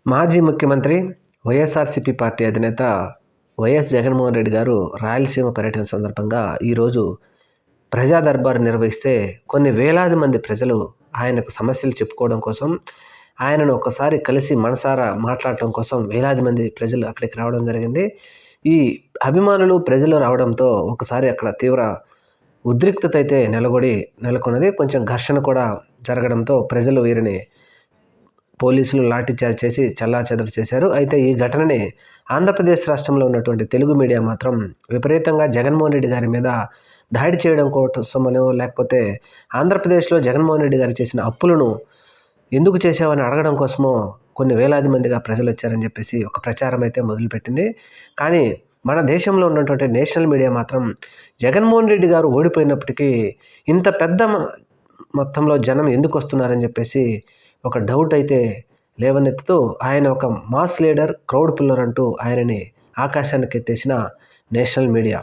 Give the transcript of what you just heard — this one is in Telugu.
మాజీ ముఖ్యమంత్రి వైఎస్ఆర్సీపీ పార్టీ అధినేత వైఎస్ జగన్మోహన్ రెడ్డి గారు రాయలసీమ పర్యటన సందర్భంగా ఈరోజు ప్రజా దర్బారు నిర్వహిస్తే కొన్ని వేలాది మంది ప్రజలు ఆయనకు సమస్యలు చెప్పుకోవడం కోసం, ఆయనను ఒకసారి కలిసి మనసారా మాట్లాడటం కోసం వేలాది మంది ప్రజలు అక్కడికి రావడం జరిగింది. ఈ అభిమానులు ప్రజలు రావడంతో ఒకసారి అక్కడ తీవ్ర ఉద్రిక్తత అయితే నెలకొన్నది. కొంచెం ఘర్షణ కూడా జరగడంతో ప్రజలు వీరిని పోలీసులు లాఠీచార్జ్ చేసి చెల్లాచెదరు చేశారు. అయితే ఈ ఘటనని ఆంధ్రప్రదేశ్ రాష్ట్రంలో ఉన్నటువంటి తెలుగు మీడియా మాత్రం విపరీతంగా జగన్మోహన్ రెడ్డి గారి మీద దాడి చేయడం కోసమనో, లేకపోతే ఆంధ్రప్రదేశ్లో జగన్మోహన్ రెడ్డి గారు చేసిన అప్పులను ఎందుకు చేశామని అడగడం కోసమో కొన్ని వేలాది మందిగా ప్రజలు వచ్చారని చెప్పేసి ఒక ప్రచారం అయితే మొదలుపెట్టింది. కానీ మన దేశంలో ఉన్నటువంటి నేషనల్ మీడియా మాత్రం జగన్మోహన్ రెడ్డి గారు ఓడిపోయినప్పటికీ ఇంత పెద్ద మొత్తంలో జనం ఎందుకు వస్తున్నారని చెప్పేసి ఒక డౌట్ అయితే లేవనెత్తుతూ ఆయన ఒక మాస్ లీడర్, క్రౌడ్ పుల్లర్ అంటూ ఆయనని ఆకాశానికి ఎత్తేసిన నేషనల్ మీడియా.